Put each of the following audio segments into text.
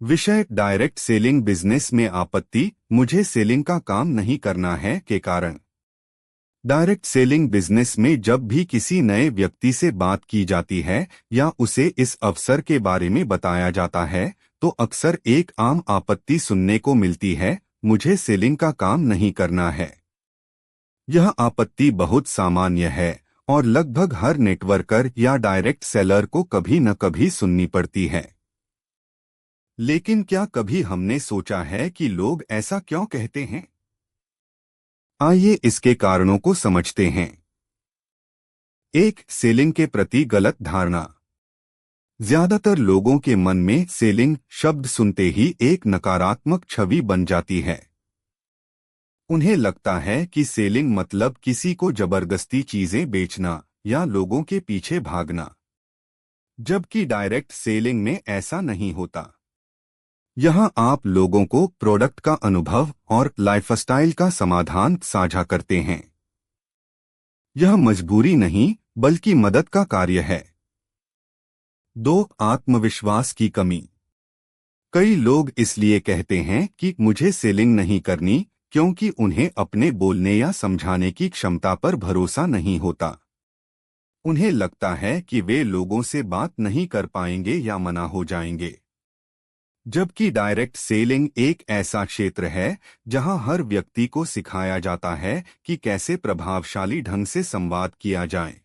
विषय direct selling business में आपत्ति, मुझे सेलिंग का काम नहीं करना है के कारण। डायरेक्ट सेलिंग बिजनेस में जब भी किसी नए व्यक्ति से बात की जाती है या उसे इस अवसर के बारे में बताया जाता है तो अक्सर एक आम आपत्ति सुनने को मिलती है, मुझे सेलिंग का काम नहीं करना है। यह आपत्ति बहुत सामान्य है और लगभग हर नेटवर्कर या डायरेक्ट सेलर को कभी न कभी सुननी पड़ती है। लेकिन क्या कभी हमने सोचा है कि लोग ऐसा क्यों कहते हैं? आइए इसके कारणों को समझते हैं। 1. सेलिंग के प्रति गलत धारणा। ज्यादातर लोगों के मन में सेलिंग शब्द सुनते ही एक नकारात्मक छवि बन जाती है। उन्हें लगता है कि सेलिंग मतलब किसी को जबरदस्ती चीजें बेचना या लोगों के पीछे भागना, जबकि डायरेक्ट सेलिंग में ऐसा नहीं होता। यहां आप लोगों को प्रोडक्ट का अनुभव और लाइफस्टाइल का समाधान साझा करते हैं। यह मजबूरी नहीं बल्कि मदद का कार्य है। 2. आत्मविश्वास की कमी। कई लोग इसलिए कहते हैं कि मुझे सेलिंग नहीं करनी क्योंकि उन्हें अपने बोलने या समझाने की क्षमता पर भरोसा नहीं होता। उन्हें लगता है कि वे लोगों से बात नहीं कर पाएंगे या मना हो जाएंगे। जबकि डायरेक्ट सेलिंग एक ऐसा क्षेत्र है जहां हर व्यक्ति को सिखाया जाता है कि कैसे प्रभावशाली ढंग से संवाद किया जाए।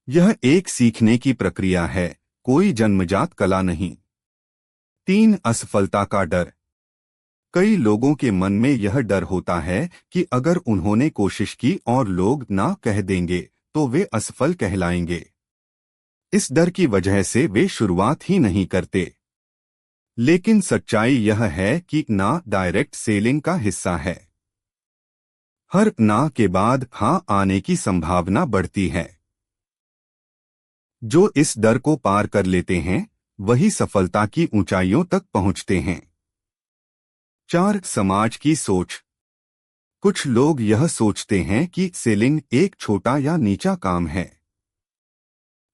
यह एक सीखने की प्रक्रिया है, कोई जन्मजात कला नहीं। 3. असफलता का डर। कई लोगों के मन में यह डर होता है कि अगर उन्होंने कोशिश की और लोग ना कह देंगे तो वे असफल कहलाएंगे। इस डर की वजह से वे शुरुआत ही नहीं करते। लेकिन सच्चाई यह है कि ना डायरेक्ट सेलिंग का हिस्सा है। हर ना के बाद हां आने की संभावना बढ़ती है। जो इस डर को पार कर लेते हैं वही सफलता की ऊंचाइयों तक पहुंचते हैं। 4. समाज की सोच। कुछ लोग यह सोचते हैं कि सेलिंग एक छोटा या नीचा काम है।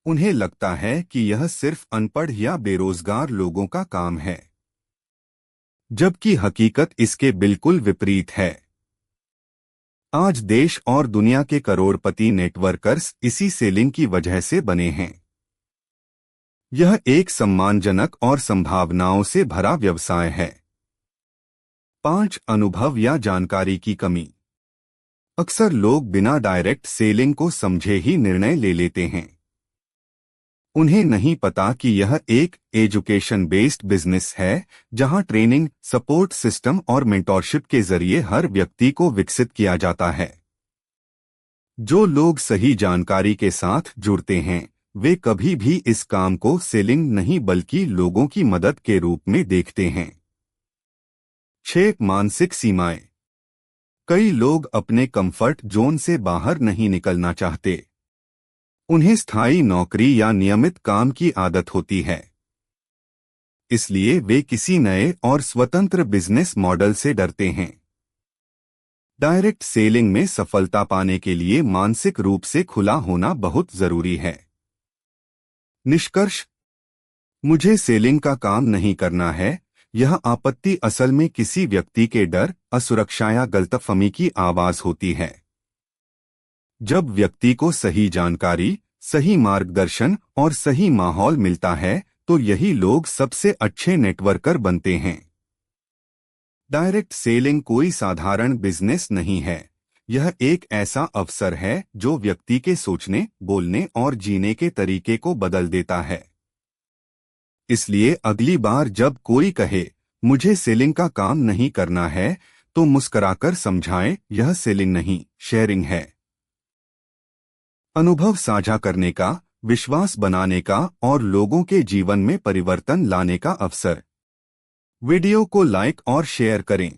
उन्हें लगता है कि यह सिर्फ अनपढ़ या बेरोजगार लोगों का काम है, जबकि हकीकत इसके बिल्कुल विपरीत है। आज देश और दुनिया के करोड़पति नेटवर्कर्स इसी सेलिंग की वजह से बने हैं। यह एक सम्मानजनक और संभावनाओं से भरा व्यवसाय है। 5. अनुभव या जानकारी की कमी। अक्सर लोग बिना डायरेक्ट सेलिंग को समझे ही निर्णय ले लेते हैं। उन्हें नहीं पता कि यह एक एजुकेशन बेस्ड बिजनेस है जहां ट्रेनिंग, सपोर्ट सिस्टम और मेंटरशिप के जरिए हर व्यक्ति को विकसित किया जाता है। जो लोग सही जानकारी के साथ जुड़ते हैं वे कभी भी इस काम को सेलिंग नहीं बल्कि लोगों की मदद के रूप में देखते हैं। 6. मानसिक सीमाएं। कई लोग अपने कंफर्ट जोन से बाहर नहीं निकलना चाहते। उन्हें स्थायी नौकरी या नियमित काम की आदत होती है, इसलिए वे किसी नए और स्वतंत्र बिजनेस मॉडल से डरते हैं। डायरेक्ट सेलिंग में सफलता पाने के लिए मानसिक रूप से खुला होना बहुत जरूरी है। निष्कर्ष, मुझे सेलिंग का काम नहीं करना है, यह आपत्ति असल में किसी व्यक्ति के डर, असुरक्षा या गलतफहमी की आवाज होती है। जब व्यक्ति को सही जानकारी, सही मार्गदर्शन और सही माहौल मिलता है तो यही लोग सबसे अच्छे नेटवर्कर बनते हैं। डायरेक्ट सेलिंग कोई साधारण बिजनेस नहीं है, यह एक ऐसा अवसर है जो व्यक्ति के सोचने, बोलने और जीने के तरीके को बदल देता है। इसलिए अगली बार जब कोई कहे मुझे सेलिंग का काम नहीं करना है तो मुस्कुराकर समझाएं, यह सेलिंग नहीं, शेयरिंग है। अनुभव साझा करने का, विश्वास बनाने का और लोगों के जीवन में परिवर्तन लाने का अवसर। वीडियो को लाइक और शेयर करें।